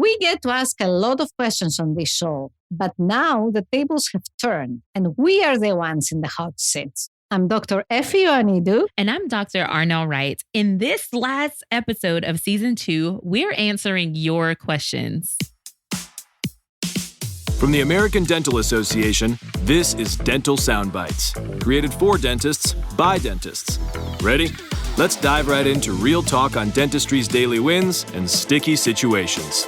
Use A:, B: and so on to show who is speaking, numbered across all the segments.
A: We get to ask a lot of questions on this show, but now the tables have turned and we are the ones in the hot seats. I'm Dr. Effie and Dr.
B: And I'm Dr. Wright. In this last episode of season 2, we're answering your questions.
C: From the American Dental Association, this is Dental Soundbites, created for dentists by dentists. Ready? Let's dive right into real talk on dentistry's daily wins and sticky situations.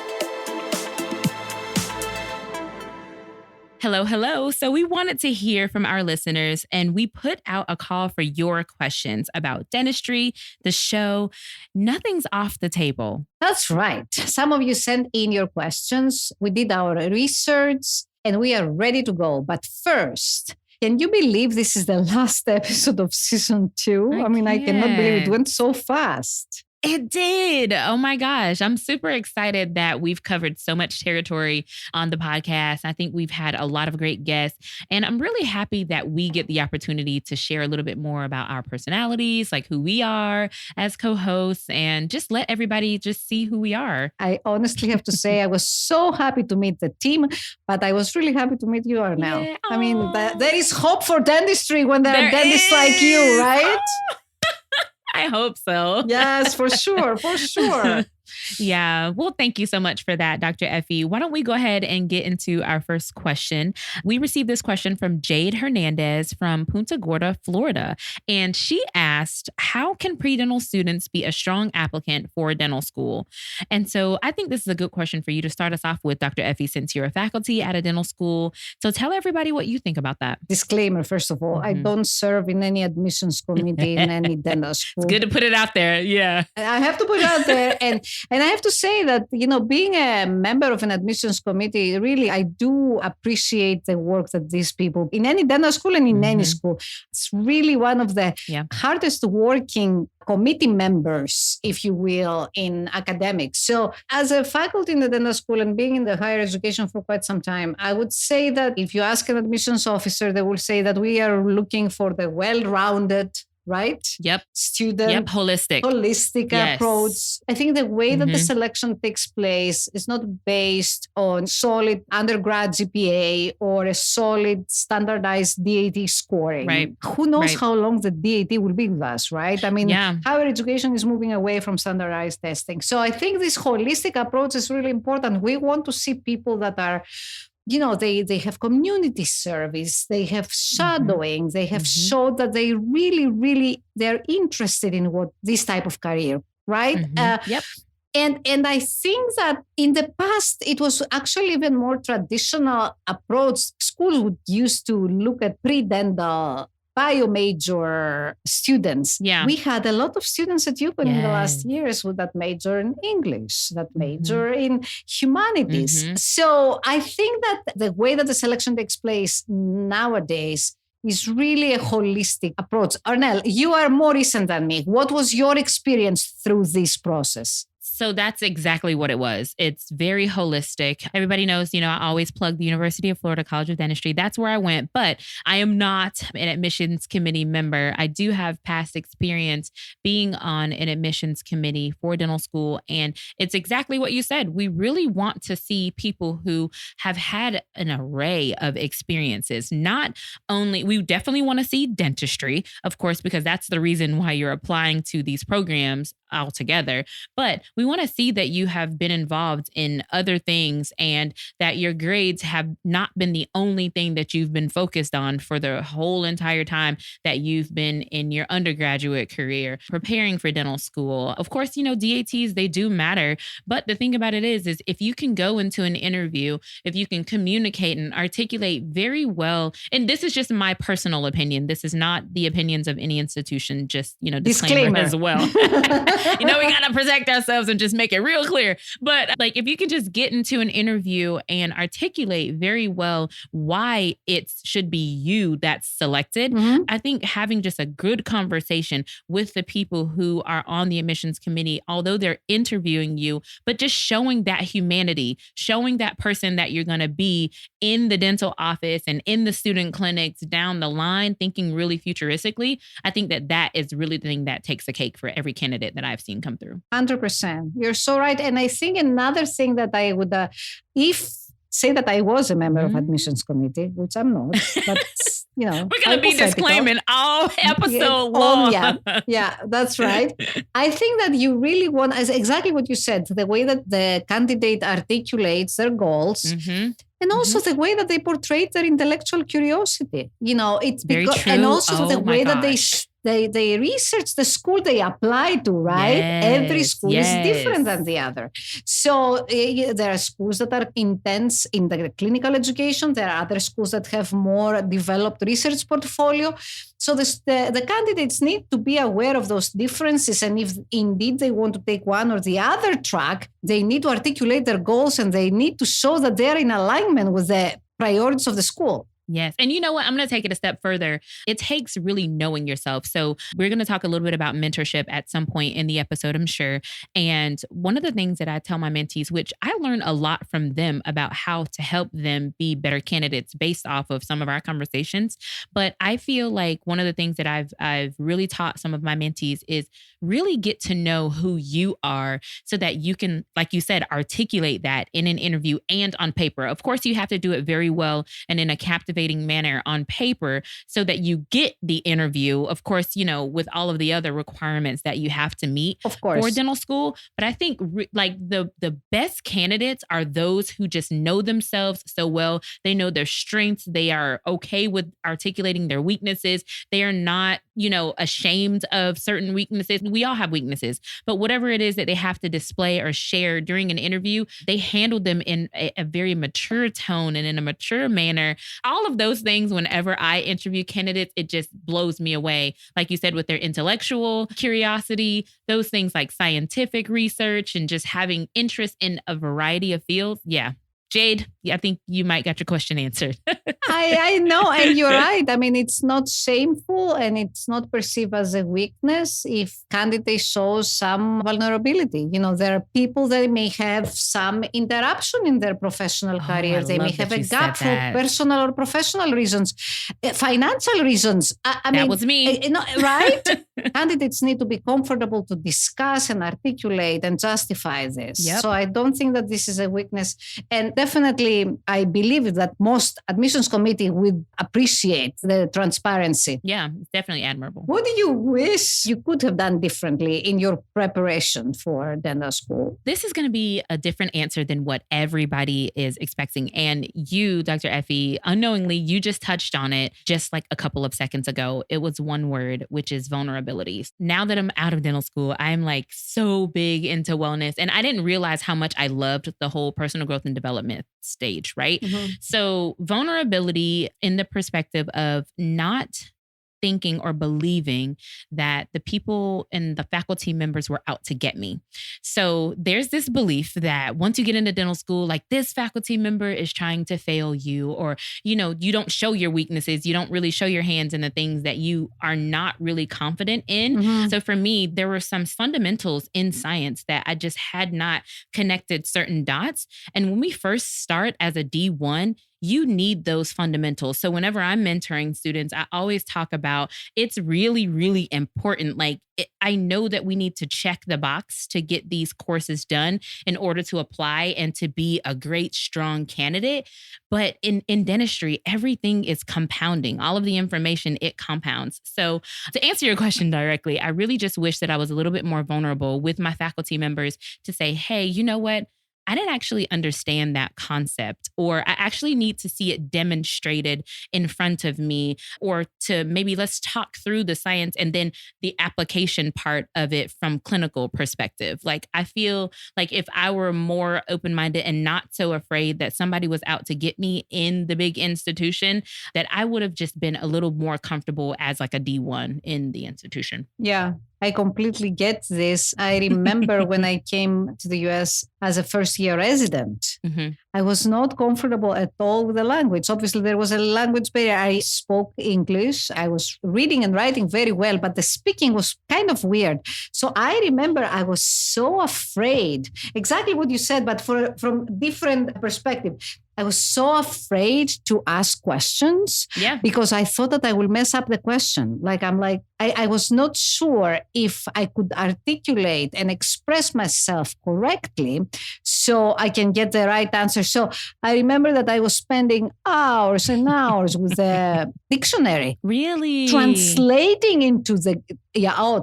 B: Hello. So we wanted to hear from our listeners, and we put out a call for your questions about dentistry, the show. Nothing's off the table.
A: That's right. Some of you sent in your questions. We did our research and we are ready to go. But first, can you believe this is the last episode of season 2? I cannot believe it went so fast.
B: It did. Oh my gosh. I'm super excited that we've covered so much territory on the podcast. I think we've had a lot of great guests, and I'm really happy that we get the opportunity to share a little bit more about our personalities, like who we are as co-hosts, and just let everybody just see who we are.
A: I honestly have to say I was so happy to meet the team, but I was really happy to meet you, Arnel.
B: Yeah.
A: There is hope for dentistry when there are dentists like you, right?
B: I hope so.
A: Yes, for sure.
B: Yeah. Well, thank you so much for that, Dr. Effie. Why don't we go ahead and get into our first question? We received this question from Jade Hernandez from Punta Gorda, Florida. And she asked, how can pre-dental students be a strong applicant for dental school? And so I think this is a good question for you to start us off with, Dr. Effie, since you're a faculty at a dental school. So tell everybody what you think about that.
A: Disclaimer, first of all, I don't serve in any admissions committee in any dental school.
B: It's good to put it out there. Yeah.
A: I have to put it out there. And I have to say that, being a member of an admissions committee, really, I do appreciate the work that these people in any dental school and in any school, it's really one of the hardest working committee members, if you will, in academics. So as a faculty in the dental school and being in the higher education for quite some time, I would say that if you ask an admissions officer, they will say that we are looking for the well-rounded, right?
B: Yep.
A: Student.
B: Yep. Holistic
A: approach. I think the way that the selection takes place is not based on solid undergrad GPA or a solid standardized DAT scoring.
B: Right.
A: Who knows how long the DAT will be with us, right? Higher education is moving away from standardized testing. So I think this holistic approach is really important. We want to see people that are they have community service, they have shadowing, they have showed that they really, they're interested in what this type of career, right?
B: Yep.
A: And I think that in the past, it was actually even more traditional approach. Schools would used to look at pre-dental bio major students.
B: Yeah.
A: We had a lot of students at UPenn in the last years with that major in English, that major in humanities. So I think that the way that the selection takes place nowadays is really a holistic approach. Arnel, you are more recent than me. What was your experience through this process?
B: So that's exactly what it was. It's very holistic. Everybody knows, I always plug the University of Florida College of Dentistry. That's where I went, but I am not an admissions committee member. I do have past experience being on an admissions committee for dental school. And it's exactly what you said. We really want to see people who have had an array of experiences. Not only, we definitely want to see dentistry, of course, because that's the reason why you're applying to these programs altogether. But we want to see that you have been involved in other things and that your grades have not been the only thing that you've been focused on for the whole entire time that you've been in your undergraduate career preparing for dental school. Of course, DATs, they do matter. But the thing about it is if you can go into an interview, if you can communicate and articulate very well, and this is just my personal opinion. This is not the opinions of any institution, just, disclaimer as well. We got to protect ourselves and just make it real clear. But if you can just get into an interview and articulate very well why it should be you that's selected, I think having just a good conversation with the people who are on the admissions committee, although they're interviewing you, but just showing that humanity, showing that person that you're going to be in the dental office and in the student clinics down the line, thinking really futuristically. I think that is really the thing that takes the cake for every candidate that I've seen come through.
A: 100%. You're so right. And I think another thing that I would, say that I was a member of admissions committee, which I'm not, but we're
B: going to be disclaiming all episode long.
A: Yeah, that's right. I think that you really want, as exactly what you said, the way that the candidate articulates their goals. And also the way that they portray their intellectual curiosity. It's
B: very true.
A: And also the way that they research the school they apply to, right? Every school is different than the other. So there are schools that are intense in the clinical education. There are other schools that have more developed research portfolio. So the candidates need to be aware of those differences. And if indeed they want to take one or the other track, they need to articulate their goals and they need to show that they're in alignment with the priorities of the school.
B: Yes. And you know what? I'm going to take it a step further. It takes really knowing yourself. So we're going to talk a little bit about mentorship at some point in the episode, I'm sure. And one of the things that I tell my mentees, which I learn a lot from them about how to help them be better candidates based off of some of our conversations. But I feel like one of the things that I've really taught some of my mentees is really get to know who you are so that you can, like you said, articulate that in an interview and on paper. Of course, you have to do it very well and in a captivating manner on paper so that you get the interview, of course, with all of the other requirements that you have to meet for dental school. But I think the best candidates are those who just know themselves so well. They know their strengths. They are okay with articulating their weaknesses. They are not, ashamed of certain weaknesses. We all have weaknesses, but whatever it is that they have to display or share during an interview, they handle them in a very mature tone and in a mature manner. All of those things, whenever I interview candidates, it just blows me away. Like you said, with their intellectual curiosity, those things like scientific research and just having interest in a variety of fields. Yeah. Jade, I think you might got your question answered.
A: I know. And you're right. I mean, it's not shameful and it's not perceived as a weakness if candidate shows some vulnerability. There are people that may have some interruption in their professional career. They may have a gap for personal or professional reasons, financial reasons. I mean,
B: that was me.
A: Right? Candidates need to be comfortable to discuss and articulate and justify this.
B: Yep.
A: So I don't think that this is a weakness. And definitely, I believe that most admissions committee would appreciate the transparency.
B: Yeah, it's definitely admirable.
A: What do you wish you could have done differently in your preparation for dental school?
B: This is going to be a different answer than what everybody is expecting. And you, Dr. Effie, unknowingly, you just touched on it just like a couple of seconds ago. It was one word, which is vulnerabilities. Now that I'm out of dental school, I'm like so big into wellness. And I didn't realize how much I loved the whole personal growth and development stage, right? Mm-hmm. So vulnerability in the perspective of not thinking or believing that the people and the faculty members were out to get me. So there's this belief that once you get into dental school, like this faculty member is trying to fail you, or, you don't show your weaknesses. You don't really show your hands in the things that you are not really confident in. Mm-hmm. So for me, there were some fundamentals in science that I just had not connected certain dots. And when we first start as a D1, you need those fundamentals. So whenever I'm mentoring students, I always talk about it's really, really important. I know that we need to check the box to get these courses done in order to apply and to be a great, strong candidate. But in dentistry, everything is compounding. All of the information, it compounds. So to answer your question directly, I really just wish that I was a little bit more vulnerable with my faculty members to say, hey, you know what? I didn't actually understand that concept, or I actually need to see it demonstrated in front of me, or to maybe let's talk through the science and then the application part of it from clinical perspective. I feel like if I were more open-minded and not so afraid that somebody was out to get me in the big institution, that I would have just been a little more comfortable as like a D1 in the institution.
A: Yeah. I completely get this. I remember when I came to the US as a first-year resident, mm-hmm. I was not comfortable at all with the language. Obviously, there was a language barrier. I spoke English. I was reading and writing very well, but the speaking was kind of weird. So I remember I was so afraid, exactly what you said, but from different perspective. I was so afraid to ask questions because I thought that I will mess up the question. I was not sure if I could articulate and express myself correctly so I can get the right answer. So I remember that I was spending hours and hours with the dictionary.
B: Really?
A: Translating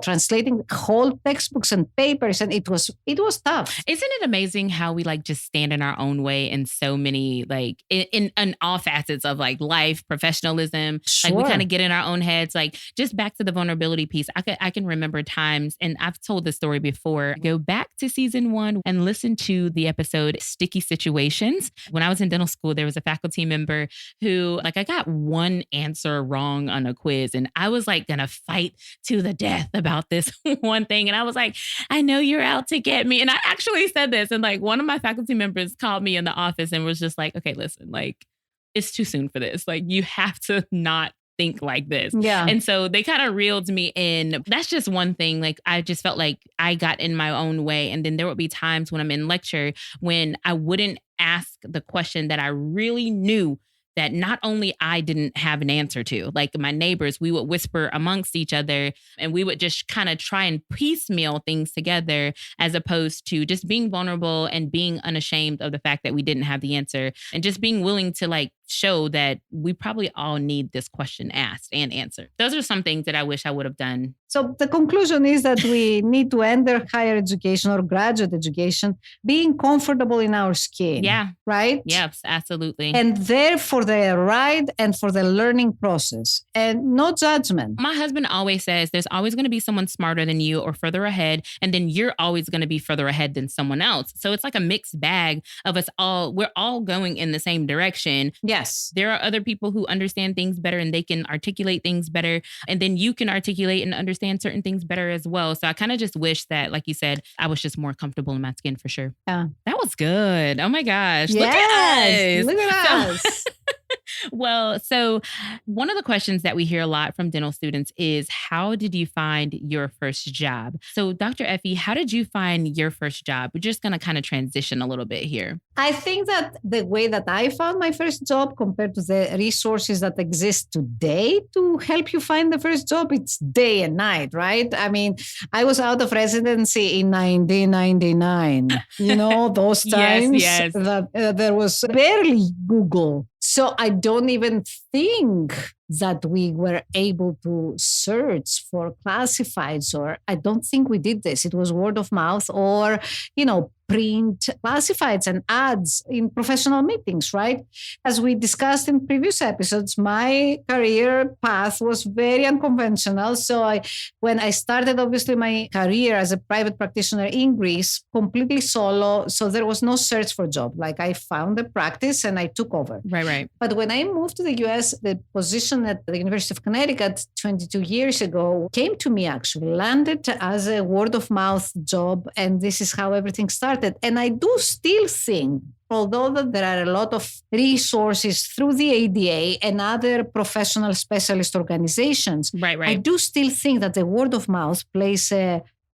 A: translating whole textbooks and papers. And it was tough.
B: Isn't it amazing how we just stand in our own way in so many, in all facets of life, professionalism,
A: Sure.
B: We kind of get in our own heads, just back to the vulnerability piece. I can remember times, and I've told this story before, go back to season 1 and listen to the episode Sticky Situations. When I was in dental school, there was a faculty member who I got one answer wrong on a quiz, and I was gonna fight to the death about this one thing. And I was like, I know you're out to get me. And I actually said this, and one of my faculty members called me in the office and was just like, okay, listen, it's too soon for this. You have to not think like this.
A: Yeah.
B: And so they kind of reeled me in. That's just one thing. I just felt like I got in my own way. And then there would be times when I'm in lecture when I wouldn't ask the question that I really knew that not only I didn't have an answer to, my neighbors, we would whisper amongst each other and we would just kind of try and piecemeal things together, as opposed to just being vulnerable and being unashamed of the fact that we didn't have the answer, and just being willing to show that we probably all need this question asked and answered. Those are some things that I wish I would have done.
A: So the conclusion is that we need to enter higher education or graduate education being comfortable in our skin.
B: Yeah.
A: Right?
B: Yes, absolutely.
A: And there for the ride and for the learning process, and no judgment.
B: My husband always says there's always going to be someone smarter than you or further ahead, and then you're always going to be further ahead than someone else. So it's a mixed bag of us all. We're all going in the same direction.
A: Yes.
B: There are other people who understand things better and they can articulate things better. And then you can articulate and understand certain things better as well. So I kind of just wish that, like you said, I was just more comfortable in my skin for sure.
A: Yeah.
B: That was good. Oh my gosh.
A: Yes.
B: Look at us.
A: Look at us.
B: Well, so one of the questions that we hear a lot from dental students is, how did you find your first job? So Dr. Effie, how did you find your first job? We're just going to kind of transition a little bit here.
A: I think that the way that I found my first job compared to the resources that exist today to help you find the first job, it's day and night, right? I mean, I was out of residency in 1999. Those times
B: yes.
A: that there was barely Google. So I don't even think that we were able to search for classifieds, or I don't think we did this. It was word of mouth or, print classifieds and ads in professional meetings, right? As we discussed in previous episodes, my career path was very unconventional. So when I started, obviously, my career as a private practitioner in Greece, completely solo. So there was no search for job. I found a practice and I took over.
B: Right.
A: But when I moved to the US, the position at the University of Connecticut 22 years ago came to me, actually, landed as a word of mouth job. And this is how everything started. And I do still think, although that there are a lot of resources through the ADA and other professional specialist organizations,
B: right.
A: I do still think that the word of mouth plays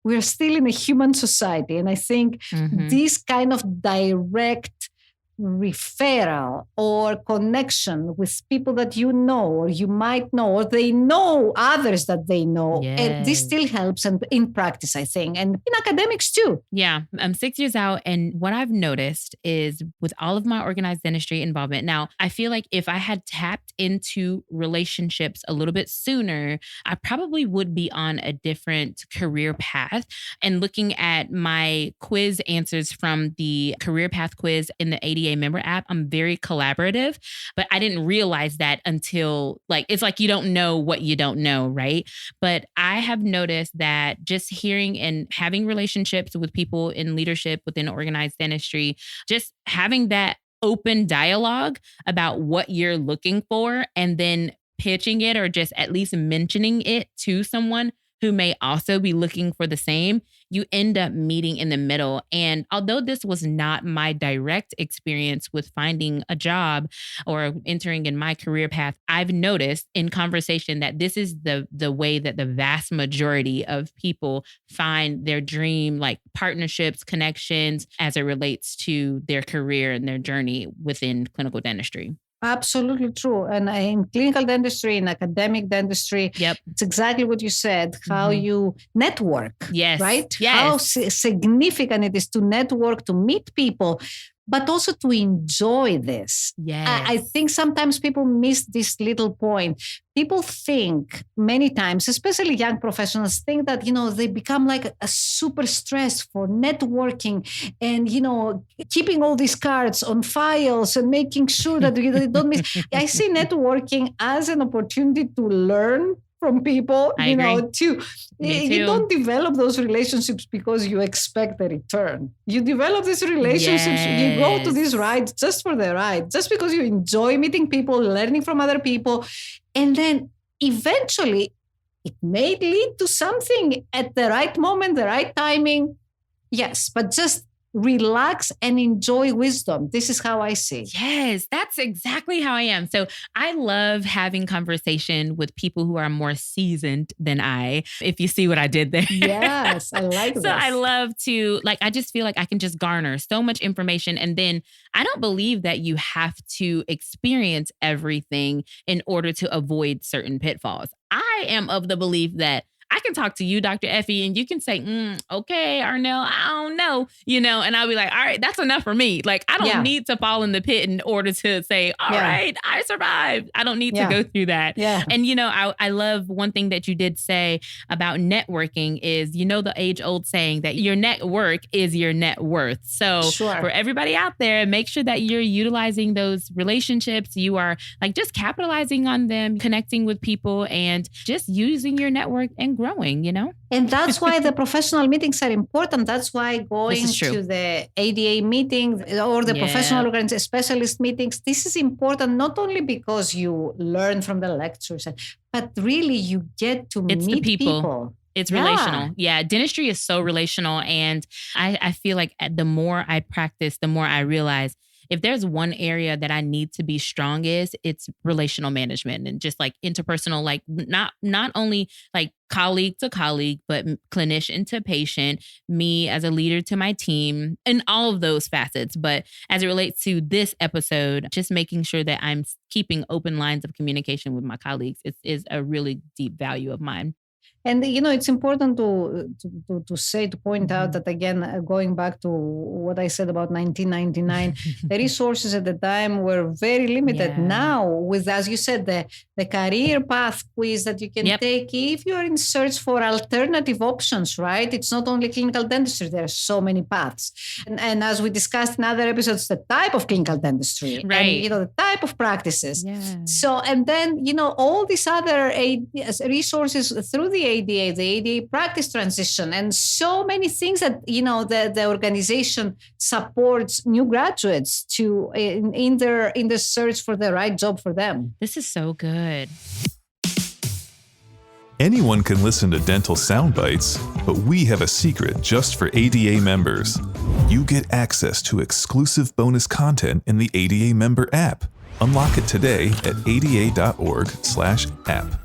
A: we're still in a human society. And I think this kind of direct referral or connection with people that you know or you might know, or they know others that they know.
B: Yes.
A: And this still helps, and in practice, I think, and in academics too.
B: Yeah, I'm 6 years out, and what I've noticed is with all of my organized dentistry involvement, now I feel like if I had tapped into relationships a little bit sooner, I probably would be on a different career path. And looking at my quiz answers from the career path quiz in the ADA member app, I'm very collaborative, but I didn't realize that until it's you don't know what you don't know, right? But I have noticed that just hearing and having relationships with people in leadership within organized dentistry, just having that open dialogue about what you're looking for and then pitching it or just at least mentioning it to someone who may also be looking for the same you end up meeting in the middle. And although this was not my direct experience with finding a job or entering in my career path, I've noticed in conversation that this is the way that the vast majority of people find their dream, like partnerships, connections, as it relates to their career and their journey within clinical dentistry.
A: Absolutely true. And in clinical dentistry, in academic dentistry,
B: Yep.
A: it's exactly what you said, how you network,
B: Yes.
A: right?
B: Yes.
A: How significant it is to network, to meet people, but also to enjoy this.
B: Yes.
A: I think sometimes people miss this little point. People think many times, especially young professionals, think that, they become like a super stress for networking and, keeping all these cards on files and making sure that they don't miss. I see networking as an opportunity to learn from people,
B: I agree.
A: You don't develop those relationships because you expect a return. You develop these relationships, you go to these rides just for the ride, just because you enjoy meeting people, learning from other people. And then eventually it may lead to something at the right moment, the right timing. Yes, but just relax and enjoy wisdom. This is how I see it.
B: Yes, that's exactly how I am. So I love having conversation with people who are more seasoned than I, if you see what I did there.
A: Yes, I like this.
B: So I love to, I just feel like I can just garner so much information. And then I don't believe that you have to experience everything in order to avoid certain pitfalls. I am of the belief that I can talk to you, Dr. Effie, and you can say, okay, Arnell, I don't know, and I'll be like, all right, that's enough for me. Like, I don't need to fall in the pit in order to say, all right, I survived. I don't need to go through that. Yeah. And, I love one thing that you did say about networking is, the age old saying that your network is your net worth. So for everybody out there, make sure that you're utilizing those relationships. You are just capitalizing on them, connecting with people, and just using your network and growing,
A: And that's why the professional meetings are important. That's why going to the ADA meeting or the professional organization specialist meetings, this is important not only because you learn from the lectures, but really you get to meet people.
B: It's relational. Yeah. Dentistry is so relational. And I feel like the more I practice, the more I realize if there's one area that I need to be strong it's relational management and just interpersonal, not only colleague to colleague, but clinician to patient, me as a leader to my team, and all of those facets. But as it relates to this episode, just making sure that I'm keeping open lines of communication with my colleagues is a really deep value of mine.
A: And, it's important to point out that, again, going back to what I said about 1999, the resources at the time were very limited. Yeah. Now, with, as you said, the career path quiz that you can take, if you're in search for alternative options, right? It's not only clinical dentistry. There are so many paths. And as we discussed in other episodes, the type of clinical dentistry,
B: right?
A: And, the type of practices.
B: Yeah.
A: So, and then, all these other resources through the ADA practice transition, and so many things that, the organization supports new graduates to in the search for the right job for them.
B: This is so good.
D: Anyone can listen to dental sound bites, but we have a secret just for ADA members. You get access to exclusive bonus content in the ADA member app. Unlock it today at ada.org/app.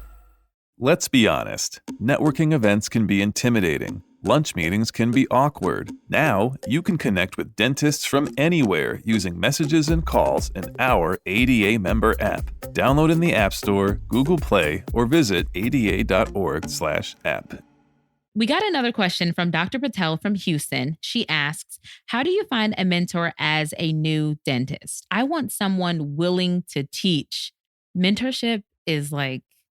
C: Let's be honest, networking events can be intimidating. Lunch meetings can be awkward. Now, you can connect with dentists from anywhere using messages and calls in our ADA member app. Download in the App Store, Google Play, or visit ada.org/app.
B: We got another question from Dr. Patel from Houston. She asks, how do you find a mentor as a new dentist? I want someone willing to teach. Mentorship is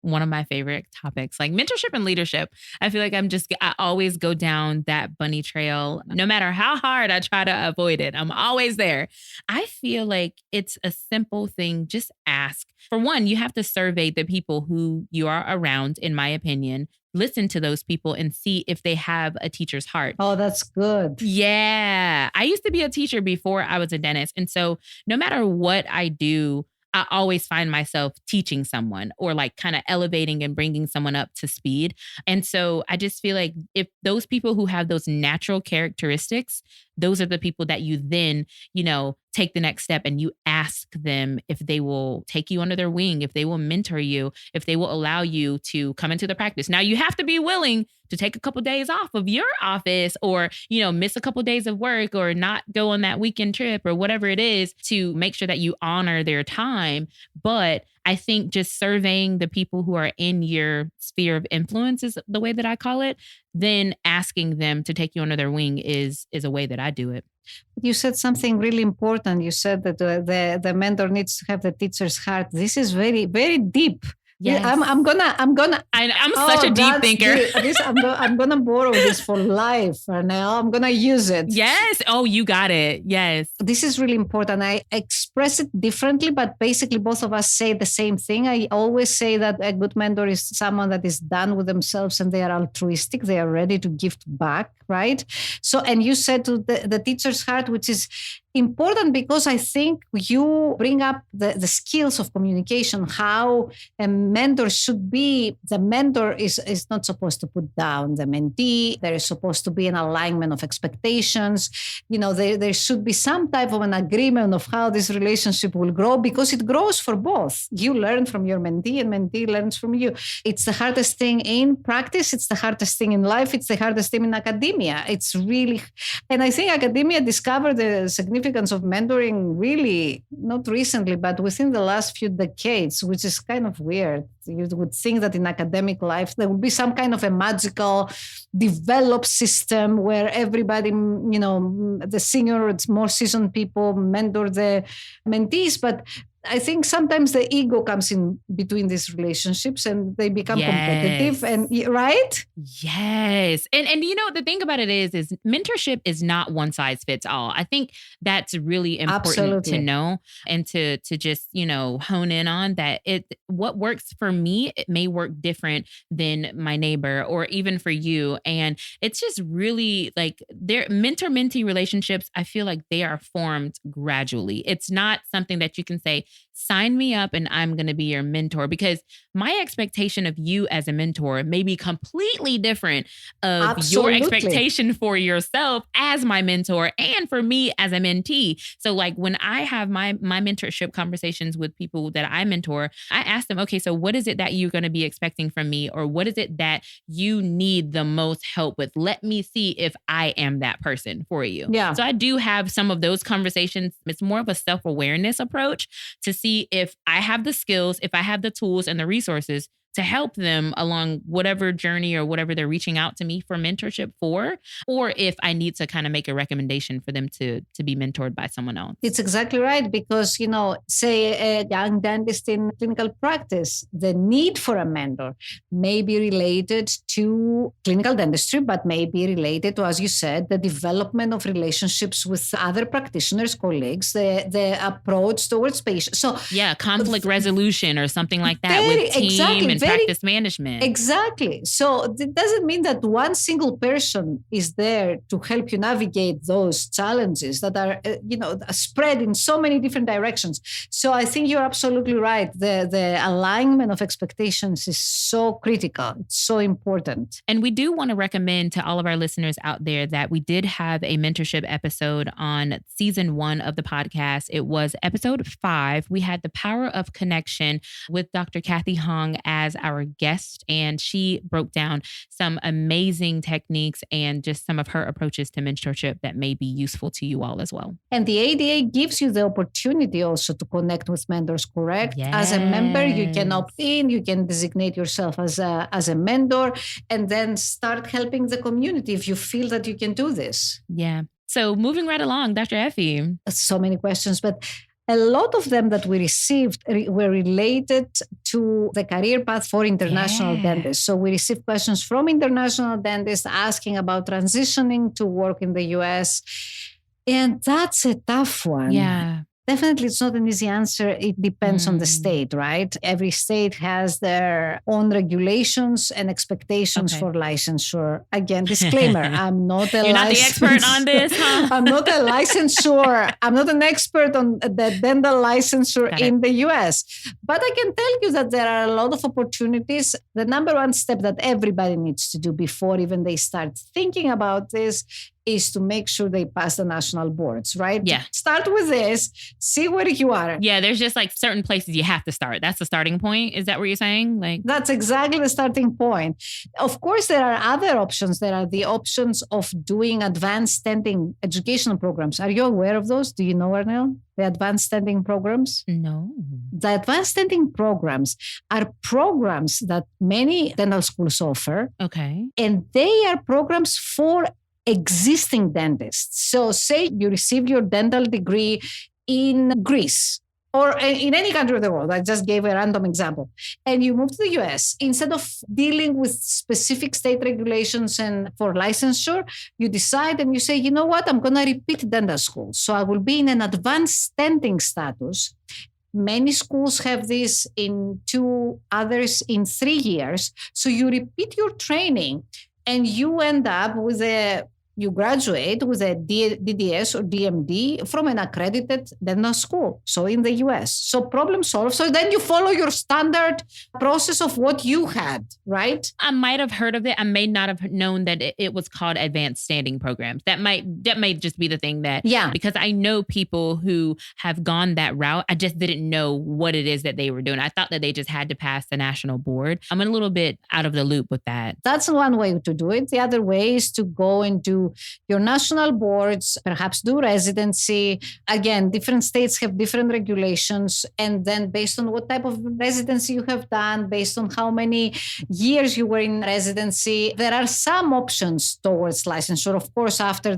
B: one of my favorite topics, mentorship and leadership. I feel like I always go down that bunny trail. No matter how hard I try to avoid it, I'm always there. I feel like it's a simple thing. Just ask. For one, you have to survey the people who you are around, in my opinion. Listen to those people and see if they have a teacher's heart.
A: Oh, that's good.
B: Yeah. I used to be a teacher before I was a dentist. And so no matter what I do, I always find myself teaching someone or like kind of elevating and bringing someone up to speed. And so I just feel like if those people who have those natural characteristics, those are the people that you then, take the next step and you ask them if they will take you under their wing, if they will mentor you, if they will allow you to come into the practice. Now you have to be willing to take a couple of days off of your office or, miss a couple of days of work or not go on that weekend trip or whatever it is to make sure that you honor their time. But I think just surveying the people who are in your sphere of influence is the way that I call it, then asking them to take you under their wing is a way that I do it.
A: You said something really important. You said that the mentor needs to have the teacher's heart. This is very, very deep.
B: Yes.
A: I'm
B: such a deep thinker.
A: I'm gonna borrow this for life, Arnell. I'm gonna use it.
B: Yes. Oh, you got it. Yes.
A: This is really important. I express it differently, but basically both of us say the same thing. I always say that a good mentor is someone that is done with themselves and they are altruistic. They are ready to give back, right? So, and you said to the teacher's heart, which is important because I think you bring up the skills of communication, how a mentor should be. The mentor is not supposed to put down the mentee. There is supposed to be an alignment of expectations. There should be some type of an agreement of how this relationship will grow because it grows for both. You learn from your mentee and mentee learns from you. It's the hardest thing in practice. It's the hardest thing in life. It's the hardest thing in academia. It's really, and I think academia discovered the significance of mentoring really not recently, but within the last few decades, which is kind of weird. You would think that in academic life, there would be some kind of a magical developed system where everybody, the senior, more seasoned people mentor the mentees. But I think sometimes the ego comes in between these relationships and they become competitive right?
B: Yes. And the thing about it is mentorship is not one size fits all. I think that's really important to know and to just, hone in on that. What works for me, it may work different than my neighbor or even for you. And it's just really like their mentor-mentee relationships. I feel like they are formed gradually. It's not something that you can say, sign me up and I'm going to be your mentor, because my expectation of you as a mentor may be completely different of your expectation for yourself as my mentor and for me as a mentee. So like when I have my mentorship conversations with people that I mentor, I ask them, okay, so what is it that you're going to be expecting from me? Or what is it that you need the most help with? Let me see if I am that person for you.
A: Yeah.
B: So I do have some of those conversations. It's more of a self-awareness approach to see if I have the skills, if I have the tools and the resources to help them along whatever journey or whatever they're reaching out to me for mentorship for, or if I need to kind of make a recommendation for them to be mentored by someone else.
A: It's exactly right. Because, say a young dentist in clinical practice, the need for a mentor may be related to clinical dentistry, but may be related to, as you said, the development of relationships with other practitioners, colleagues, the approach towards patients. So
B: yeah, conflict resolution or something like that with team and practice management.
A: Exactly. So it doesn't mean that one single person is there to help you navigate those challenges that are, spread in so many different directions. So I think you're absolutely right. The alignment of expectations is so critical. It's so important.
B: And we do want to recommend to all of our listeners out there that we did have a mentorship episode on season 1 of the podcast. It was episode 5. We had the power of connection with Dr. Kathy Hong as our guest, and she broke down some amazing techniques and just some of her approaches to mentorship that may be useful to you all as well.
A: And the ADA gives you the opportunity also to connect with mentors, correct?
B: Yes.
A: As a member, you can opt in, you can designate yourself as a mentor, and then start helping the community if you feel that you can do this.
B: Yeah. So moving right along, Dr. Effie.
A: So many questions, but a lot of them that we received were related to the career path for international dentists. So we received questions from international dentists asking about transitioning to work in the US. And that's a tough one.
B: Yeah.
A: Definitely, it's not an easy answer. It depends on the state, right? Every state has their own regulations and expectations for licensure. Again, disclaimer, I'm not a
B: You're not the expert on this, huh?
A: I'm not a licensure. I'm not an expert on the dental licensure in the US. But I can tell you that there are a lot of opportunities. The number one step that everybody needs to do before even they start thinking about this is to make sure they pass the national boards, right?
B: Yeah.
A: Start with this, see where you are.
B: Yeah, there's just like certain places you have to start. That's the starting point. Is that what you're saying? Like
A: that's exactly the starting point. Of course, there are other options. There are the options of doing advanced standing educational programs. Are you aware of those? Do you know, Arnel? The advanced standing programs?
B: No.
A: The advanced standing programs are programs that many dental schools offer.
B: Okay.
A: And they are programs for existing dentists. So say you received your dental degree in Greece or in any country of the world. I just gave a random example. And you move to the US. Instead of dealing with specific state regulations and for licensure, you decide and you say, you know what, I'm going to repeat dental school. So I will be in an advanced standing status. Many schools have this in 2, others in 3 years. So you repeat your training and you end up with you graduate with a DDS or DMD from an accredited dental school, so in the US. So problem solved. So then you follow your standard process of what you had, right?
B: I might have heard of it. I may not have known that it was called advanced standing programs. That may just be the thing that, because I know people who have gone that route. I just didn't know what it is that they were doing. I thought that they just had to pass the national board. I'm a little bit out of the loop with that.
A: That's one way to do it. The other way is to go and do your national boards, perhaps do residency. Again, different states have different regulations. And then based on what type of residency you have done, based on how many years you were in residency, there are some options towards licensure. Of course, after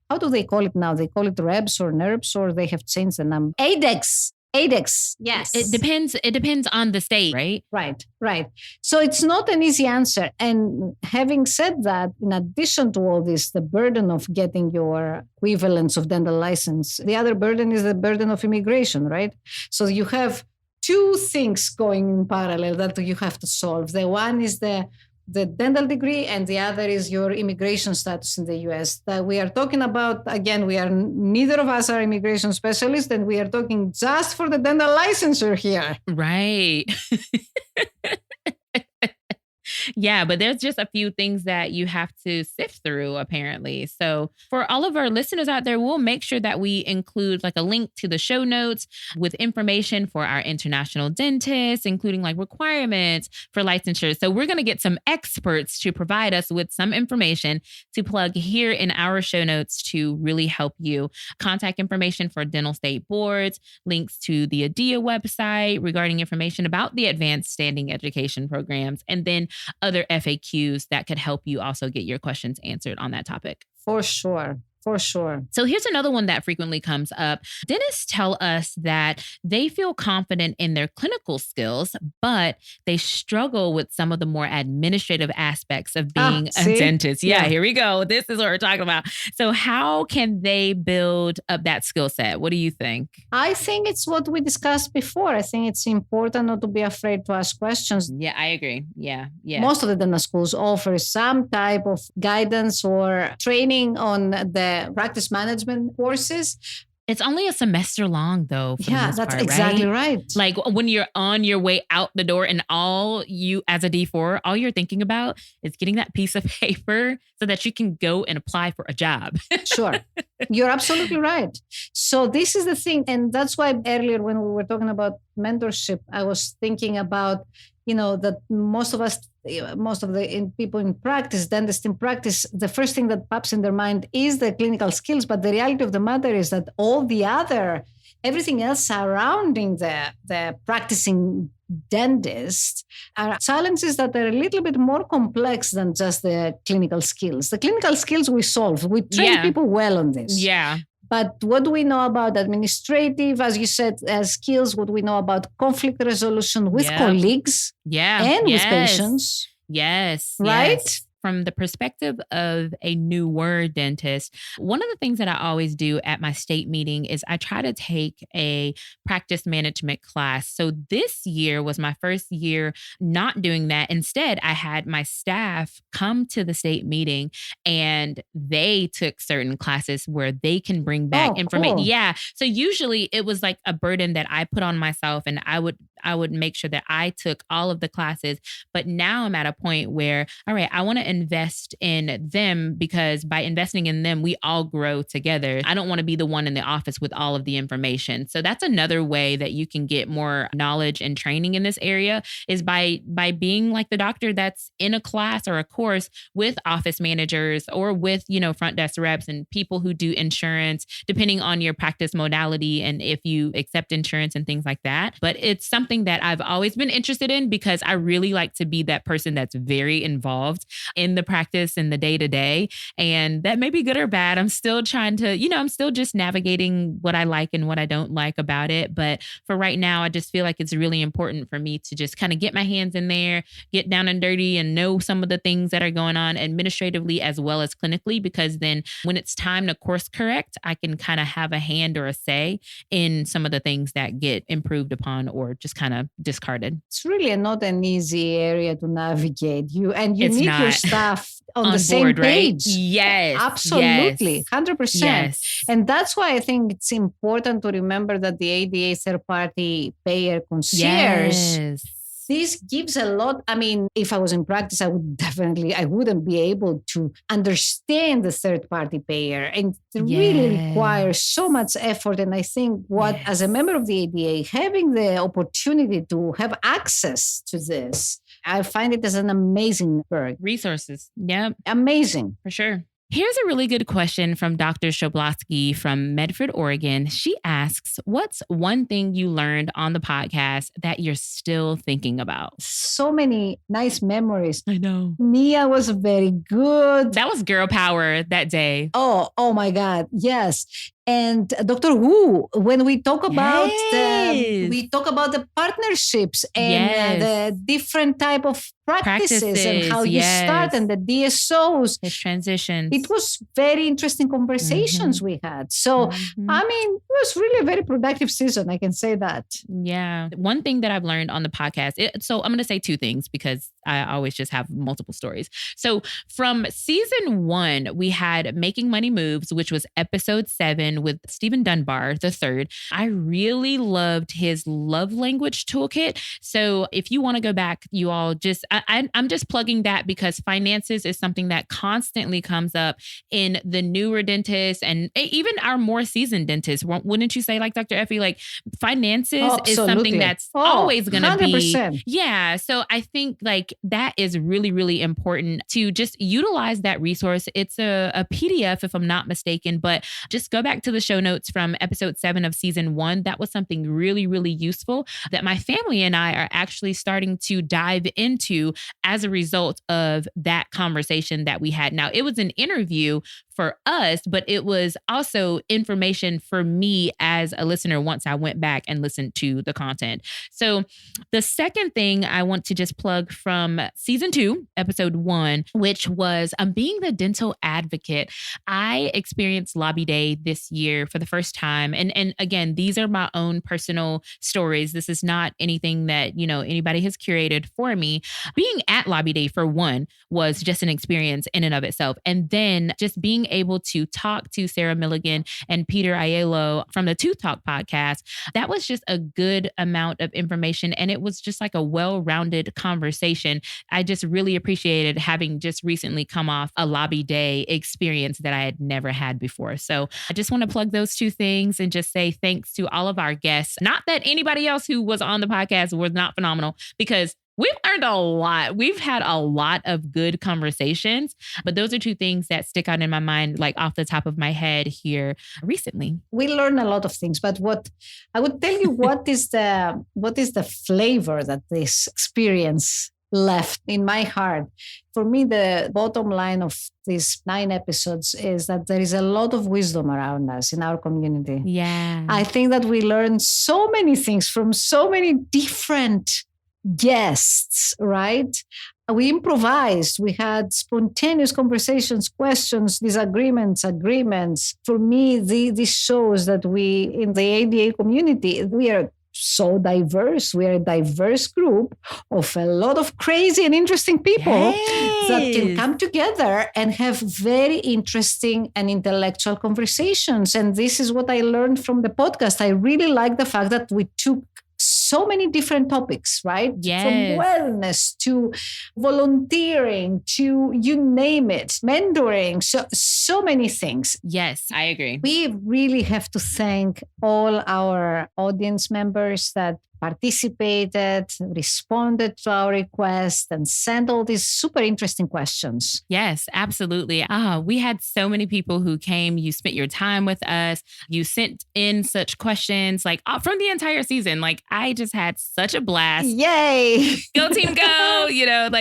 A: how do they call it now? They call it REBS or NERBS, or they have changed the number. ADEX, yes.
B: It depends on the state, right?
A: Right. So it's not an easy answer. And having said that, in addition to all this, the burden of getting your equivalence of dental license, the other burden is the burden of immigration, right? So you have 2 things going in parallel that you have to solve. The one is the dental degree, and the other is your immigration status in the US. That we are talking about, again, neither of us are immigration specialists, and we are talking just for the dental licensure here.
B: Right. Yeah, but there's just a few things that you have to sift through, apparently. So for all of our listeners out there, we'll make sure that we include like a link to the show notes with information for our international dentists, including like requirements for licensure. So we're going to get some experts to provide us with some information to plug here in our show notes to really help you. Contact information for dental state boards, links to the ADIA website regarding information about the advanced standing education programs, and then other FAQs that could help you also get your questions answered on that topic.
A: For sure. So
B: here's another one that frequently comes up. Dentists tell us that they feel confident in their clinical skills, but they struggle with some of the more administrative aspects of being a dentist. Yeah, here we go. This is what we're talking about. So how can they build up that skill set? What do you think?
A: I think it's what we discussed before. I think it's important not to be afraid to ask questions.
B: Yeah, I agree. Yeah.
A: Most of the dental schools offer some type of guidance or training on the practice management courses.
B: It's only a semester long, though.
A: Yeah, that's exactly right.
B: Like when you're on your way out the door and all you, as a D4, all you're thinking about is getting that piece of paper so that you can go and apply for a job.
A: Sure. You're absolutely right. So this is the thing. And that's why earlier when we were talking about mentorship, I was thinking about, that most of the people in practice, dentists in practice, the first thing that pops in their mind is the clinical skills. But the reality of the matter is that everything else surrounding the practicing dentist are challenges that are a little bit more complex than just the clinical skills. The clinical skills we solve. We train people well on this.
B: Yeah.
A: But what do we know about administrative, as you said, skills? What do we know about conflict resolution with colleagues?
B: Yeah.
A: And with patients?
B: Yes.
A: Right?
B: Yes. from the perspective of a newer dentist, one of the things that I always do at my state meeting is I try to take a practice management class. So this year was my first year not doing that. Instead, I had my staff come to the state meeting and they took certain classes where they can bring back information.
A: Cool.
B: Yeah. So usually it was like a burden that I put on myself, and I would make sure that I took all of the classes. But now I'm at a point where, all right, I want to invest in them, because by investing in them, we all grow together. I don't want to be the one in the office with all of the information. So that's another way that you can get more knowledge and training in this area, is by being like the doctor that's in a class or a course with office managers or with, front desk reps and people who do insurance, depending on your practice modality and if you accept insurance and things like that. But it's something that I've always been interested in, because I really like to be that person that's very involved in the practice and the day-to-day. And that may be good or bad. I'm still trying to, I'm still just navigating what I like and what I don't like about it. But for right now, I just feel like it's really important for me to just kind of get my hands in there, get down and dirty, and know some of the things that are going on administratively as well as clinically, because then when it's time to course correct, I can kind of have a hand or a say in some of the things that get improved upon or just kind of discarded.
A: It's really not an easy area to navigate. You
B: It's
A: need
B: not.
A: your staff on the same
B: board, right?
A: page.
B: Yes.
A: Absolutely. 100%.
B: Yes.
A: And that's why I think it's important to remember that the ADA third-party payer concierge,
B: Yes.
A: this gives a lot. I mean, if I was in practice, I wouldn't be able to understand the third-party payer. And it really requires so much effort. And I think as a member of the ADA, having the opportunity to have access to this, I find it as an amazing perk.
B: Resources. Yep.
A: Amazing.
B: For sure. Here's a really good question from Dr. Shoblotsky from Medford, Oregon. She asks, what's one thing you learned on the podcast that you're still thinking about?
A: So many nice memories.
B: I know.
A: Mia was very good.
B: That was girl power that day.
A: Oh my God. Yes. And Dr. Wu, when we talk about the partnerships and the different type of practices and how you start and the DSOs.
B: His transitions.
A: It was very interesting conversations we had. So, I mean, it was really a very productive season. I can say that.
B: Yeah. One thing that I've learned on the podcast, so I'm going to say two things because I always just have multiple stories. So from season 1, we had Making Money Moves, which was episode 7 with Stephen Dunbar III. I really loved his love language toolkit. So if you want to go back, you all just, I'm just plugging that because finances is something that constantly comes up in the newer dentists and even our more seasoned dentists. Wouldn't you say, like Dr. Effie, like finances is something that's always going to be. Yeah. So I think like that is really, really important to just utilize that resource. It's a PDF, if I'm not mistaken, but just go back to the show notes from episode 7 of season 1. That was something really, really useful that my family and I are actually starting to dive into as a result of that conversation that we had. Now, it was an interview for us, but it was also information for me as a listener once I went back and listened to the content. So the second thing I want to just plug from season 2, episode 1, which was being the dental advocate. I experienced Lobby Day this year for the first time. And again, these are my own personal stories. This is not anything that, anybody has curated for me. Being at Lobby Day, for one, was just an experience in and of itself. And then just being able to talk to Sarah Milligan and Peter Aiello from the Tooth Talk podcast, that was just a good amount of information. And it was just like a well-rounded conversation. I just really appreciated having just recently come off a Lobby Day experience that I had never had before. So I just want to plug those two things and just say thanks to all of our guests. Not that anybody else who was on the podcast was not phenomenal, because we've learned a lot. We've had a lot of good conversations, but those are two things that stick out in my mind, like off the top of my head here recently.
A: We learn a lot of things, but what I would tell you, what is the flavor that this experience left in my heart? For me, the bottom line of these 9 episodes is that there is a lot of wisdom around us in our community.
B: Yeah.
A: I think that we learned so many things from so many different guests, right? We improvised. We had spontaneous conversations, questions, disagreements, agreements. For me, this shows that we, in the ADA community, we are so diverse. We are a diverse group of a lot of crazy and interesting people that can come together and have very interesting and intellectual conversations. And this is what I learned from the podcast. I really like the fact that we took so many different topics, right?
B: Yes.
A: From wellness to volunteering to you name it, mentoring, so many things.
B: Yes, I agree.
A: We really have to thank all our audience members that participated, responded to our request, and sent all these super interesting questions.
B: Yes, absolutely. We had so many people who came. You spent your time with us. You sent in such questions like from the entire season. Like I just had such a blast.
A: Yay!
B: Go team go!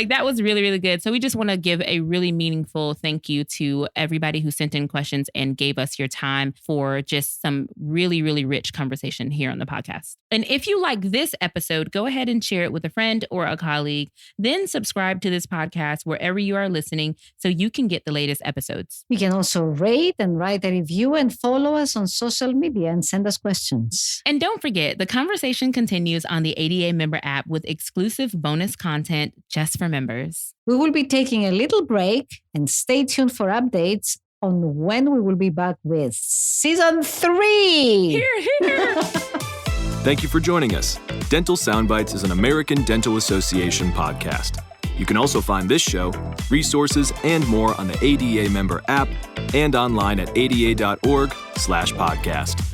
B: That was really, really good. So we just want to give a really meaningful thank you to everybody who sent in questions and gave us your time for just some really, really rich conversation here on the podcast. And if you like this episode, go ahead and share it with a friend or a colleague. Then subscribe to this podcast wherever you are listening so you can get the latest episodes.
A: You can also rate and write a review and follow us on social media and send us questions.
B: And don't forget, the conversation continues on the ADA member app with exclusive bonus content just for members.
A: We will be taking a little break and stay tuned for updates on when we will be back with season 3.
B: Here.
C: Thank you for joining us. Dental Soundbites is an American Dental Association podcast. You can also find this show, resources, and more on the ADA member app and online at ada.org/podcast.